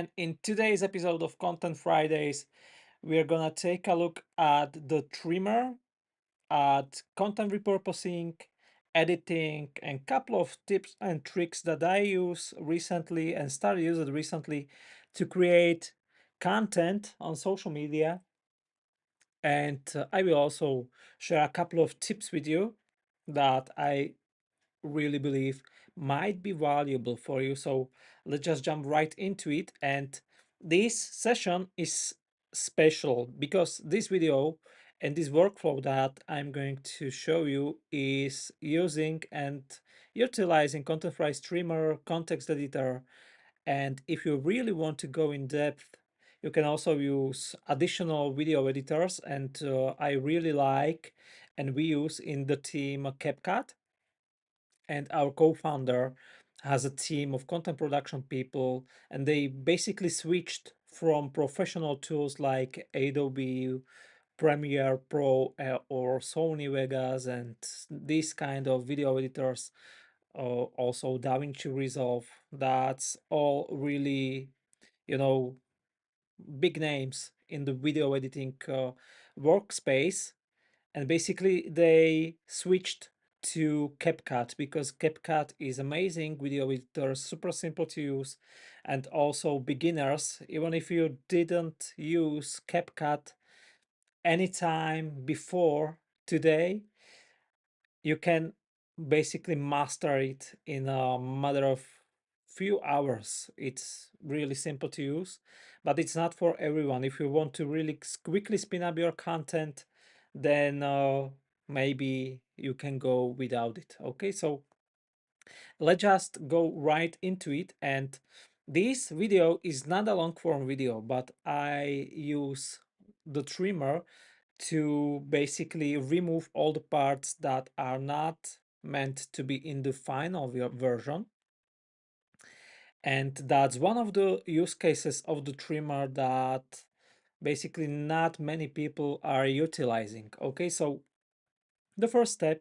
and in today's episode of Content Fridays, we're gonna take a look at the trimmer, at content repurposing, editing, and couple of tips and tricks that I use recently and started using recently to create content on social media. And I will also share a couple of tips with you that I really believe might be valuable for you. So let's just jump right into it. And this session is special because this video and this workflow that I'm going to show you is using and utilizing ContentFries Streamer, Context Editor. And if you really want to go in depth, you can also use additional video editors. And I really like, and we use in the team CapCut, and our co-founder has a team of content production people, and they basically switched from professional tools like Adobe Premiere Pro or Sony Vegas and these kind of video editors, also DaVinci Resolve. That's all really, you know, big names in the video editing workspace, and basically they switched to CapCut because CapCut is amazing video editor, super simple to use, and also beginners, even if you didn't use CapCut anytime before today, you can basically master it in a matter of few hours. It's really simple to use, but it's not for everyone. If you want to really quickly spin up your content, then maybe you can go without it. Okay, so let's just go right into it. And this video is not a long form video, but I use the trimmer to basically remove all the parts that are not meant to be in the final version. And that's one of the use cases of the trimmer that basically not many people are utilizing. Okay, so the first step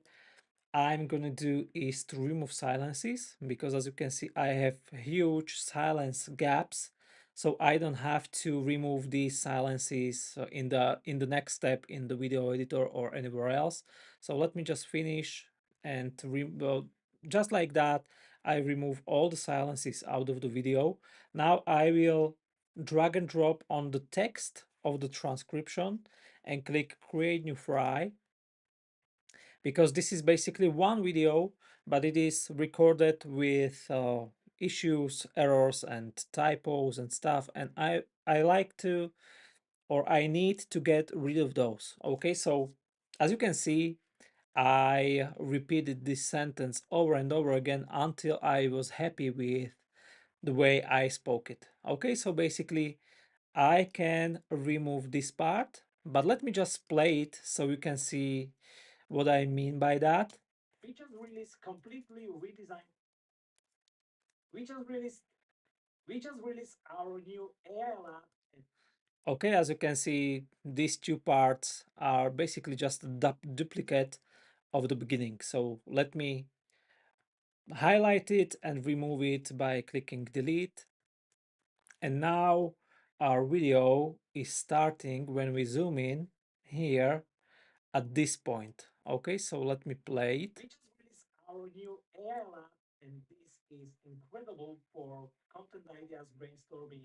I'm gonna do is to remove silences, because as you can see I have huge silence gaps, so I don't have to remove these silences in the next step in the video editor or anywhere else. So let me just finish and just like that I remove all the silences out of the video. Now I will drag and drop on the text of the transcription and click create new file, because this is basically one video, but it is recorded with issues, errors, and typos and stuff. And I like to, or I need to get rid of those. Okay, so as you can see, I repeated this sentence over and over again until I was happy with the way I spoke it. Okay, so basically I can remove this part, but let me just play it so you can see what I mean by that. We just released completely redesigned. We just released. We just released our new AI lab. Okay, as you can see, these two parts are basically just a duplicate of the beginning. So let me highlight it and remove it by clicking delete. And now our video is starting when we zoom in here at this point. Okay, so let me play it. We just released our new AI lab, and this is incredible for content ideas brainstorming.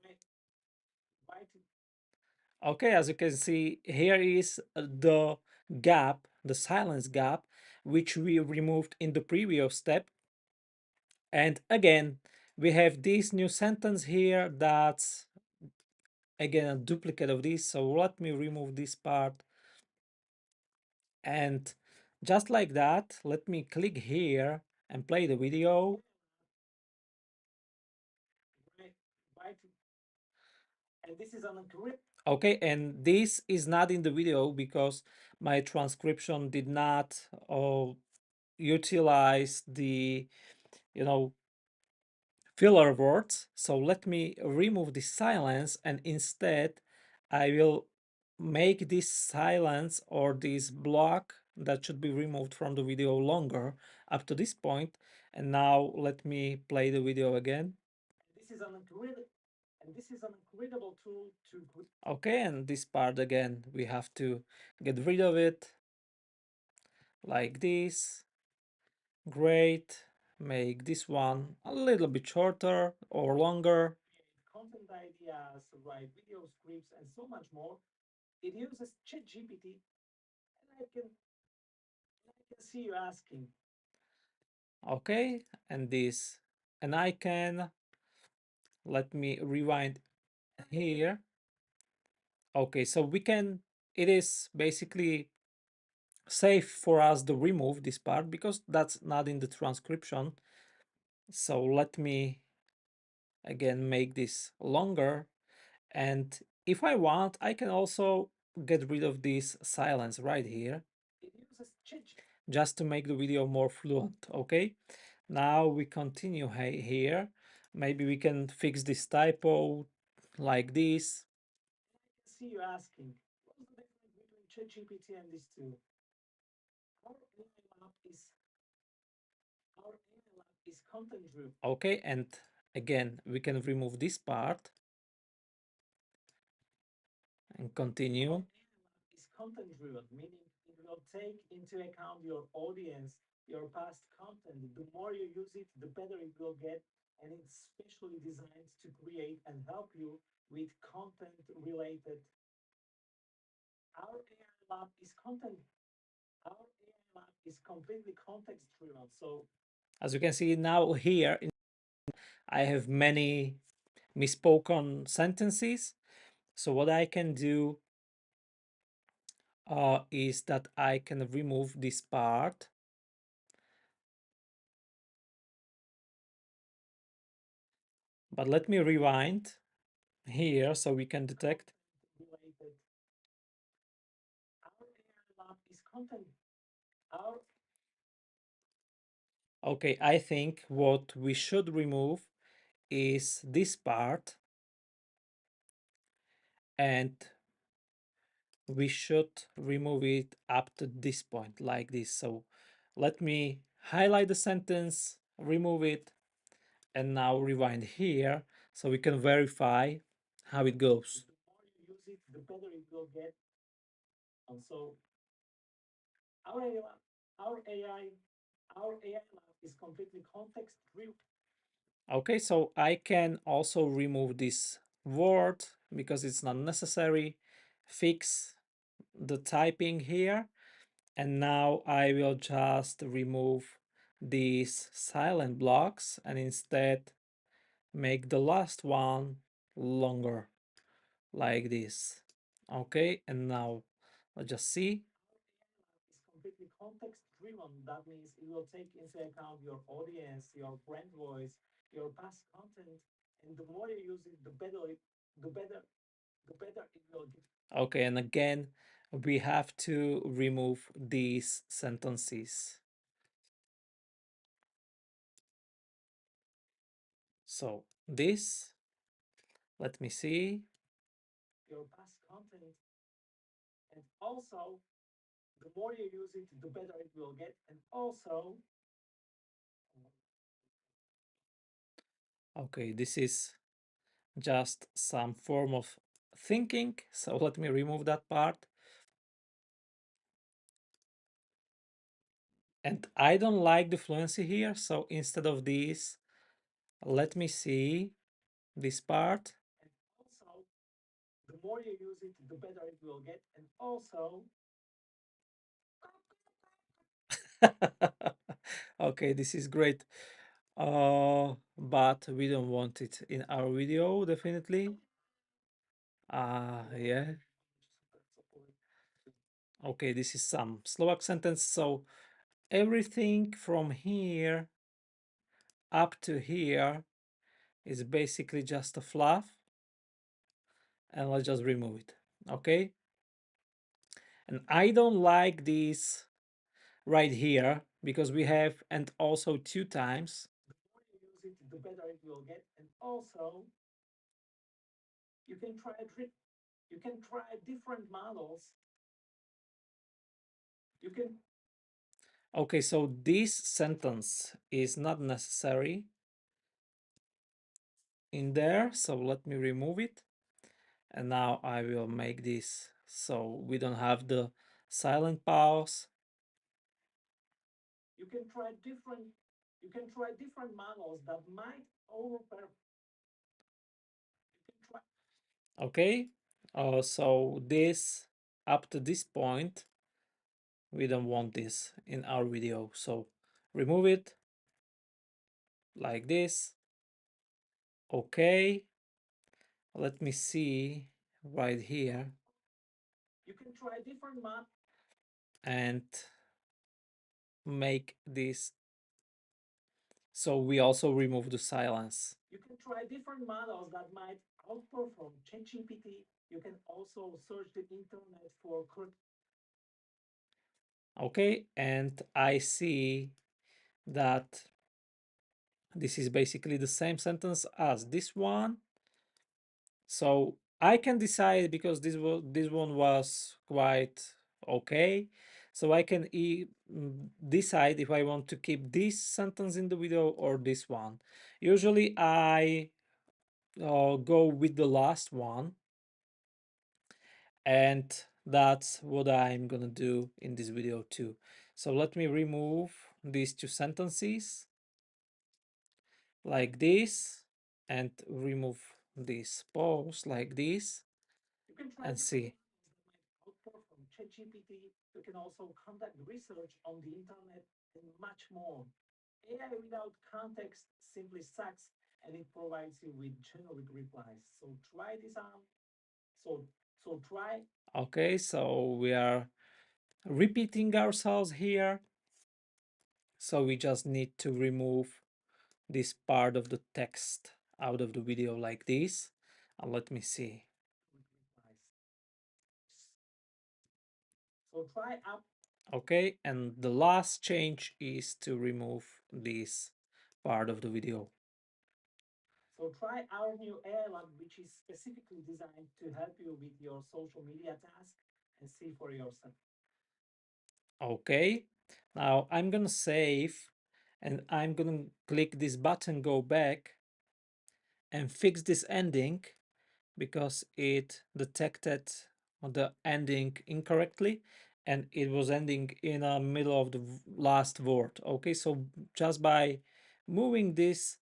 Right, right. Okay, as you can see, here is the gap, the silence gap, which we removed in the previous step. And again, we have this new sentence here that's again a duplicate of this. So let me remove this part. And just like that, let me click here and play the video. And this is an okay, and this is not in the video because my transcription did not utilize the, you know, filler words. So let me remove the silence, and instead I will make this silence or this block that should be removed from the video longer up to this point. And now let me play the video again. This is an And this is an incredible tool to. Okay, and this part again, we have to get rid of it like this. Great. Make this one a little bit shorter or longer. Content ideas, write video scripts, and so much more. It uses ChatGPT, and I can see you asking. Okay, and this, and I can let me rewind here. Okay, so we can. It is basically safe for us to remove this part because that's not in the transcription. So let me again make this longer, and if I want I can also get rid of this silence right here just to make the video more fluent. Okay, now we continue here. Maybe we can fix this typo like this. I see you asking, what's the difference between ChatGPT and these two? Our AI lab is our AI lab is content driven. Okay, and again we can remove this part and continue. Is content driven, meaning it will take into account your audience, your past content. The more you use it, the better it will get. And it's specially designed to create and help you with content related. Our AI lab is content. Our AI lab is completely context driven. So, as you can see now here, I have many misspoken sentences. So what I can do is that I can remove this part. But let me rewind here so we can detect. Okay, I think what we should remove is this part, and we should remove it up to this point like this. So let me highlight the sentence, remove it, and now rewind here so we can verify how it goes. The more you use it, the better it will get. And so our AI, our AI, our AI lab is completely context driven. Okay, so I can also remove this word because it's not necessary. Fix the typing here, and now I will just remove these silent blocks and instead make the last one longer like this. Okay, and now let's just see. Is completely context driven. That means it will take into account your audience, your brand voice, your past content, and the more you use it, the better, the better it will get. Okay, and again, we have to remove these sentences. So this, let me see. Your past content, and also the more you use it, the better it will get, and also. Okay, this is just some form of thinking. So let me remove that part. And I don't like the fluency here. So instead of this, let me see this part. And also, the more you use it, the better it will get. And also. Okay, this is great. But we don't want it in our video, definitely. Yeah. Okay, this is some Slovak sentence. So everything from here up to here is basically just a fluff. And let's just remove it. Okay. And I don't like this right here because we have and also two times. The more you use it, the better it will get. And also, you can try different models. You can. Okay, so this sentence is not necessary. in there. So let me remove it. And now I will make this so we don't have the silent pause. You can try different models that might overperform. Okay, so this up to this point, we don't want this in our video. So remove it like this. Okay, let me see right here. You can try different mod and make this so we also remove the silence. You can try different models that might outperform ChatGPT. You can also search the internet for correct. Okay, and I see that this is basically the same sentence as this one. So I can decide because this one was quite okay. So I can decide if I want to keep this sentence in the video or this one. Usually I go with the last one, and that's what I'm gonna do in this video too. So let me remove these two sentences like this and remove this pause like this and see. From ChatGPT, you can also conduct research on the internet and much more. AI without context simply sucks, and it provides you with generic replies. So try this on. So try. Okay, so we are repeating ourselves here. So we just need to remove this part of the text out of the video like this. And let me see. So try up. Okay, and the last change is to remove this part of the video. So try our new AI lab, which is specifically designed to help you with your social media task and see for yourself. Okay, now I'm gonna save and I'm gonna click this button, go back and fix this ending because it detected the ending incorrectly and it was ending in the middle of the last word. Okay, so just by moving this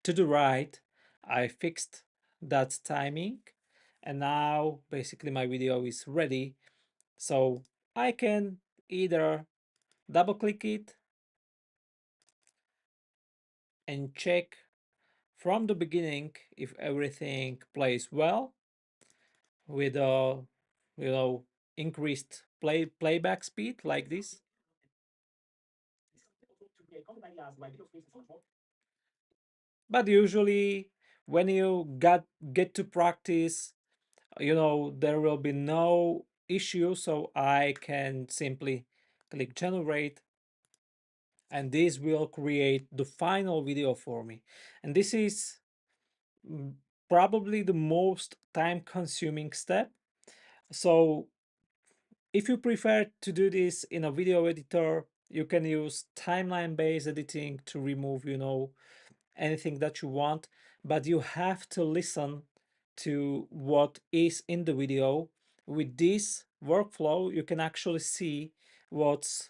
to the right, I fixed that timing, and now basically my video is ready. So I can either double click it and check from the beginning if everything plays well with a increased playback speed like this. But usually when you get to practice, there will be no issue, so I can simply click generate and this will create the final video for me. And this is mm, probably the most time consuming step. So if you prefer to do this in a video editor, you can use timeline based editing to remove, anything that you want, but you have to listen to what is in the video. With this workflow, you can actually see what's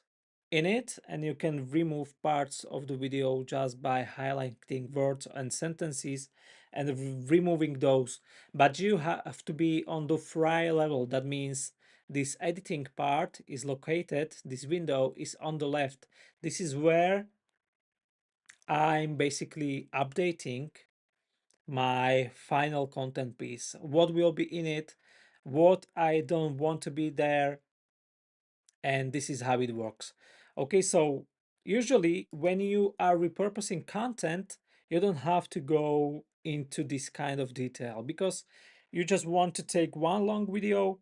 in it and you can remove parts of the video just by highlighting words and sentences and removing those. But you have to be on the fry level. That means this editing part is located, this window is on the left. This is where I'm basically updating my final content piece. What will be in it, what I don't want to be there, and this is how it works. Okay, so usually when you are repurposing content, you don't have to go into this kind of detail because you just want to take one long video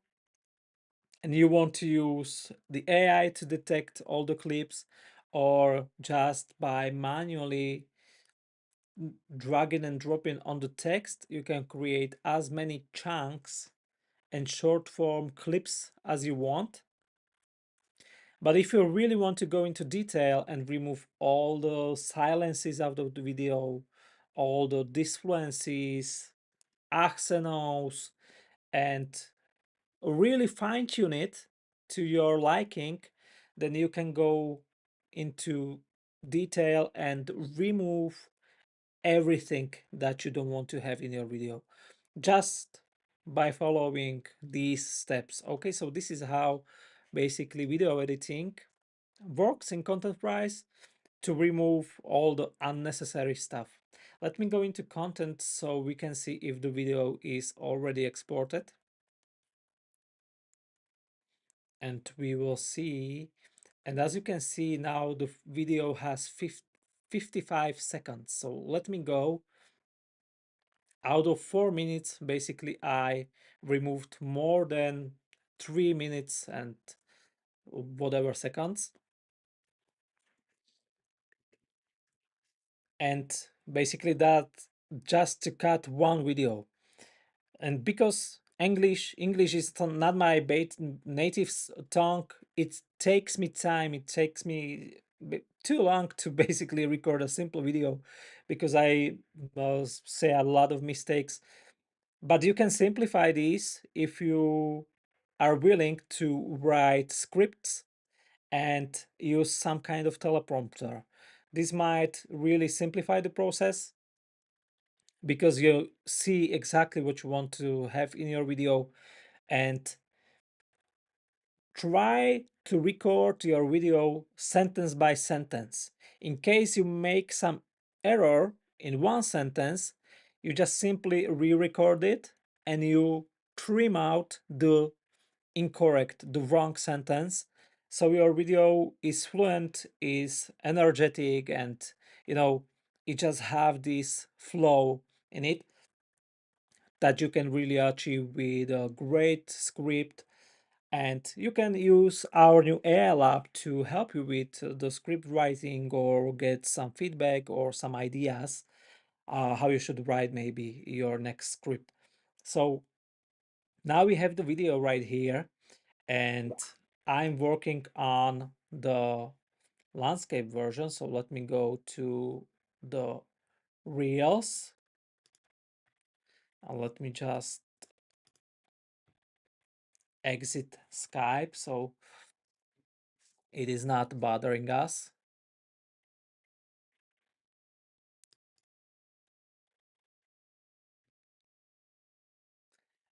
and you want to use the AI to detect all the clips, or just by manually dragging and dropping on the text, you can create as many chunks and short form clips as you want. But if you really want to go into detail and remove all the silences out of the video, all the disfluencies, accents, and really fine tune it to your liking, then you can go into detail and remove everything that you don't want to have in your video just by following these steps. Okay, so this is how basically video editing works in ContentFries to remove all the unnecessary stuff. Let me go into content so we can see if the video is already exported. And we will see, and as you can see now the video has 55 seconds. So let me go. Out of 4 minutes, basically I removed more than 3 minutes and whatever seconds. And basically that just to cut one video. And because English is not my native tongue, it takes me time. It takes me too long to basically record a simple video because I say a lot of mistakes. But you can simplify this if you are willing to write scripts and use some kind of teleprompter. This might really simplify the process because you see exactly what you want to have in your video, and try to record your video sentence by sentence. In case you make some error in one sentence, you just simply re-record it and you trim out the incorrect, the wrong sentence. So your video is fluent, is energetic, and you know, it just have this flow in it that you can really achieve with a great script. And you can use our new AI lab to help you with the script writing or get some feedback or some ideas how you should write maybe your next script. So now we have the video right here, and I'm working on the landscape version. So let me go to the Reels and let me just exit Skype so it is not bothering us.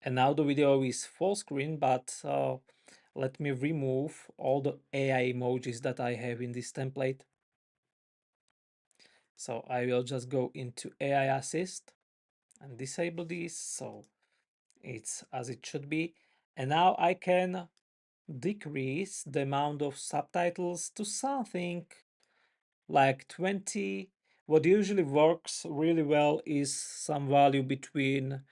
And now the video is full screen, but let me remove all the AI emojis that I have in this template. So I will just go into AI Assist and disable this so it's as it should be. And now I can decrease the amount of subtitles to something like 20. What usually works really well is some value between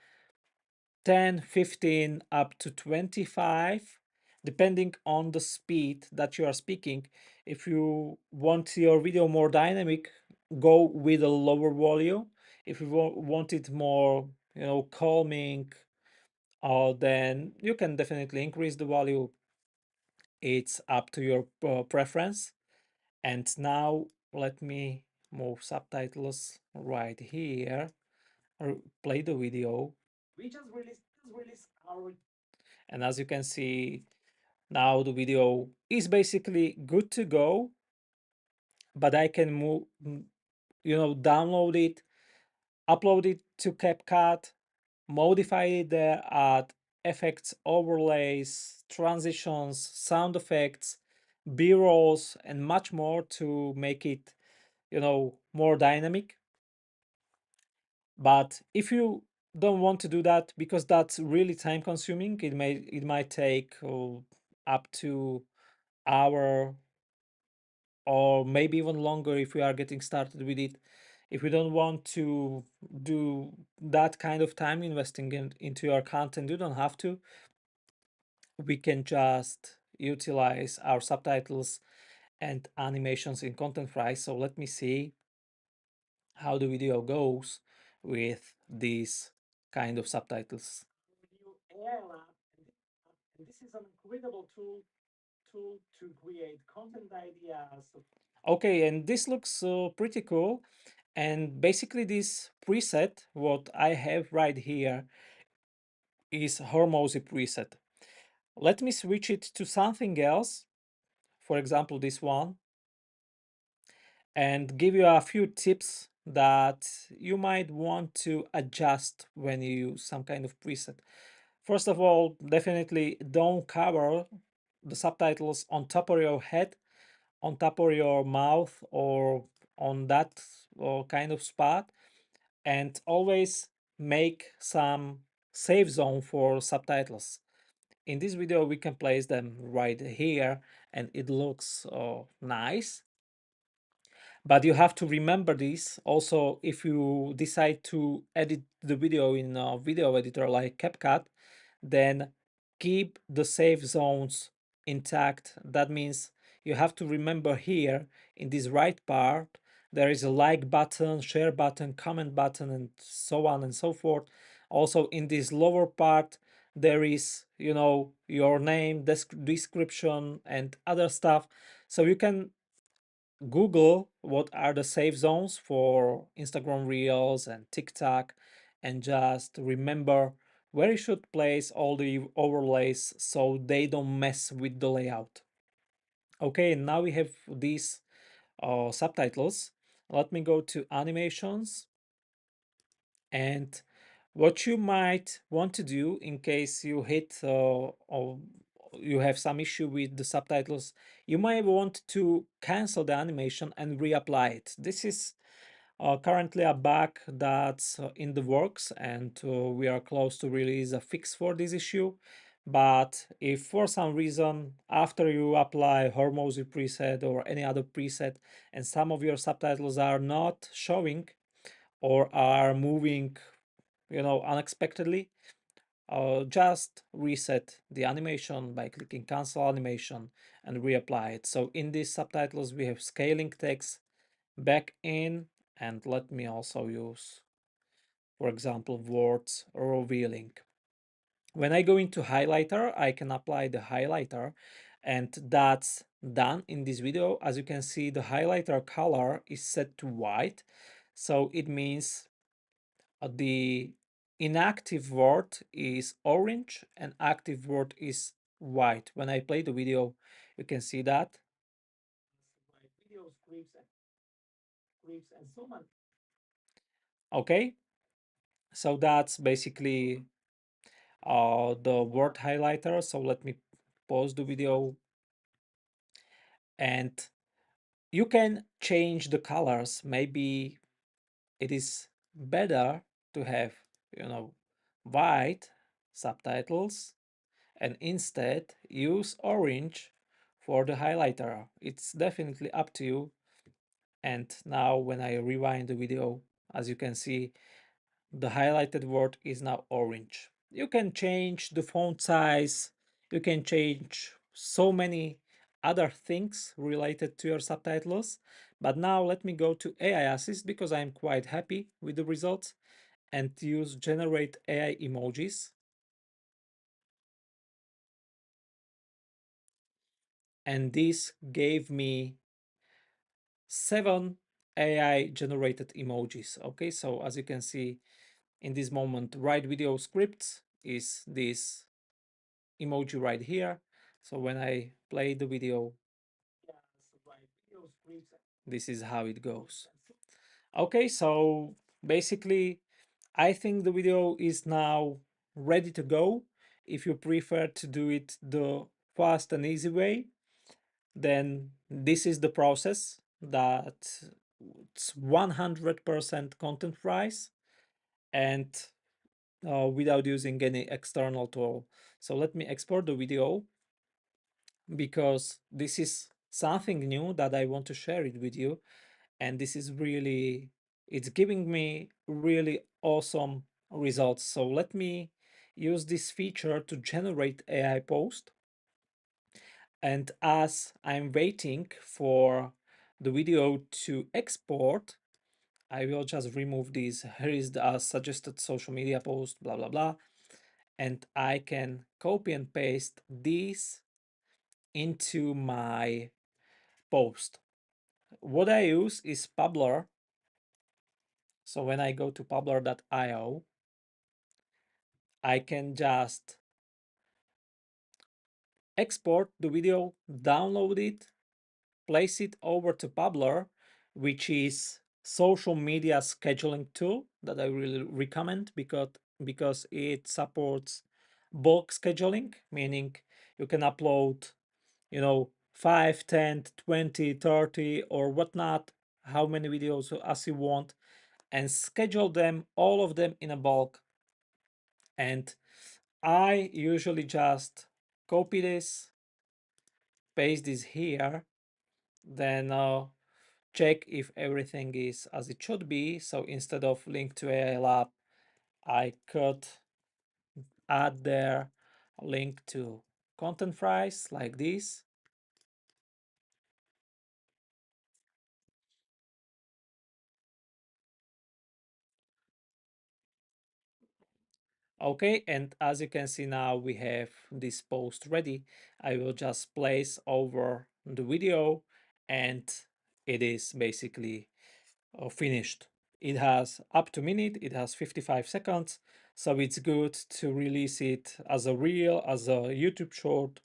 10, 15 up to 25, depending on the speed that you are speaking. If you want your video more dynamic, go with a lower volume. If you want it more, calming, then you can definitely increase the value. It's up to your preference. And now let me move subtitles right here, or play the video. We just released our, and as you can see, now the video is basically good to go, but I can download it, upload it to CapCut, modify it there, add effects, overlays, transitions, sound effects, b-rolls, and much more to make it, more dynamic. But if you don't want to do that because that's really time consuming, it might take up to hour or maybe even longer if we are getting started with it. If we don't want to do that kind of time investing into your content, you don't have to. We can just utilize our subtitles and animations in ContentFries. So let me see how the video goes with these kind of subtitles. And this is an incredible tool to create content ideas. Okay, and this looks pretty cool. And basically this preset, what I have right here, is Hormozy preset. Let me switch it to something else, for example, this one, and give you a few tips that you might want to adjust when you use some kind of preset. First of all, definitely don't cover the subtitles on top of your head, on top of your mouth, or on that kind of spot, and always make some safe zone for subtitles. In this video, we can place them right here and it looks nice. But you have to remember this also if you decide to edit the video in a video editor like CapCut, then keep the safe zones intact. That means you have to remember here in this right part, there is a like button, share button, comment button, and so on and so forth. Also in this lower part, there is, your name, description, and other stuff. So you can Google what are the safe zones for Instagram Reels and TikTok, and just remember where you should place all the overlays so they don't mess with the layout. Okay, now we have these subtitles. Let me go to animations, and what you might want to do in case you hit or you have some issue with the subtitles, you might want to cancel the animation and reapply it. This is currently a bug that's in the works, and we are close to release a fix for this issue. But if for some reason after you apply Hormozy preset or any other preset and some of your subtitles are not showing or are moving, unexpectedly, just reset the animation by clicking cancel animation and reapply it. So in these subtitles, we have scaling text back in, and let me also use, for example, words revealing. When I go into highlighter, I can apply the highlighter, and that's done in this video. As you can see, the highlighter color is set to white. So it means the inactive word is orange and active word is white. When I play the video, you can see that. Video scripts and so on. Okay, so that's basically the word highlighter. So let me pause the video, and you can change the colors. Maybe it is better to have, you know, white subtitles and instead use orange for the highlighter. It's definitely up to you. And now when I rewind the video, as you can see, the highlighted word is now orange. You can change the font size, you can change so many other things related to your subtitles. But now let me go to AI Assist because I'm quite happy with the results, and use generate AI emojis. And this gave me 7 AI generated emojis. Okay, so as you can see in this moment, write video scripts is this emoji right here. So when I play the video, this is how it goes. Okay, so basically, I think the video is now ready to go. If you prefer to do it the fast and easy way, then this is the process that it's 100% ContentFries and without using any external tool. So let me export the video because this is something new that I want to share it with you. And this is really, it's giving me really awesome results. So let me use this feature to generate AI post. And as I'm waiting for the video to export, I will just remove these. Here is the suggested social media post, blah, blah, blah. And I can copy and paste these into my post. What I use is Pabler, So when I go to publer.io, I can just export the video, download it, place it over to Publer, which is social media scheduling tool that I really recommend because it supports bulk scheduling, meaning you can upload, 5, 10, 20, 30 or whatnot, how many videos as you want, and schedule them, all of them in a bulk. And I usually just copy this, paste this here, then check if everything is as it should be. So instead of link to AI Lab, I could add there a link to ContentFries like this. Okay, and as you can see now, we have this post ready. I will just place over the video and it is basically finished. It has up to minute, it has 55 seconds, so it's good to release it as a reel, as a YouTube short,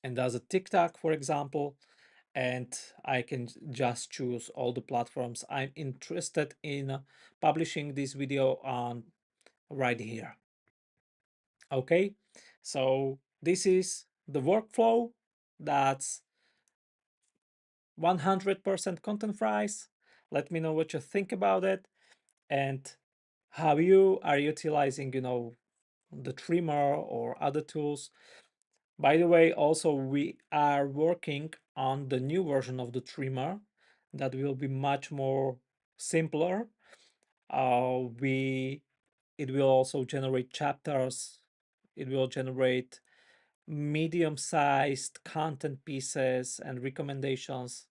and as a TikTok, for example. And I can just choose all the platforms I'm interested in publishing this video on right here. Okay, so this is the workflow. That's 100% ContentFries. Let me know what you think about it and how you are utilizing, the trimmer or other tools. By the way, also we are working on the new version of the trimmer that will be much more simpler. We It will also generate chapters. It will generate medium-sized content pieces and recommendations.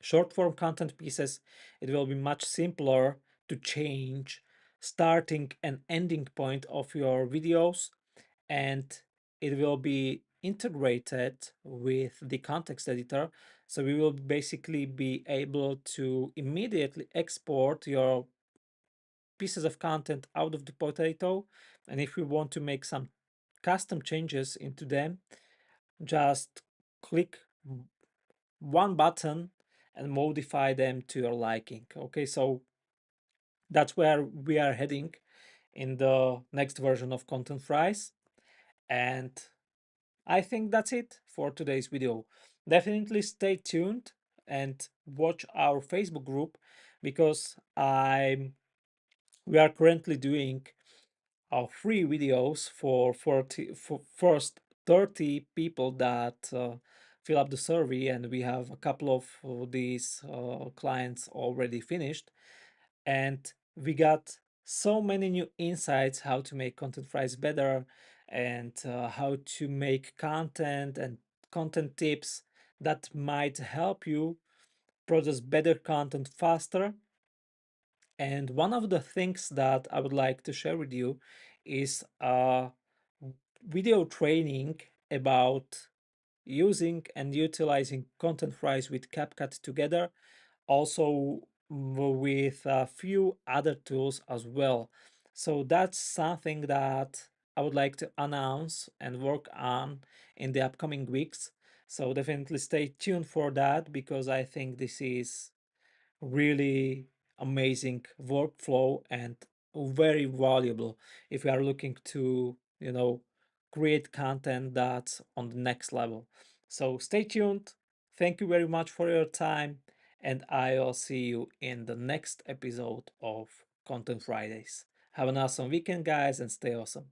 Short form content pieces, it will be much simpler to change starting and ending point of your videos, and it will be integrated with the context editor. So we will basically be able to immediately export your pieces of content out of the potato. And if we want to make some custom changes into them, just click one button and modify them to your liking. Okay, so that's where we are heading in the next version of ContentFries. And I think that's it for today's video. Definitely stay tuned and watch our Facebook group because we are currently doing free videos for first 30 people that fill up the survey, and we have a couple of these clients already finished, and we got so many new insights how to make ContentFries better and how to make content and content tips that might help you produce better content faster. And one of the things that I would like to share with you is a video training about using and utilizing ContentFries with CapCut together, also with a few other tools as well. So that's something that I would like to announce and work on in the upcoming weeks. So definitely stay tuned for that because I think this is really amazing workflow and very valuable if you are looking to, create content that's on the next level. So stay tuned. Thank you very much for your time, and I'll see you in the next episode of Content Fridays. Have an awesome weekend, guys, and stay awesome.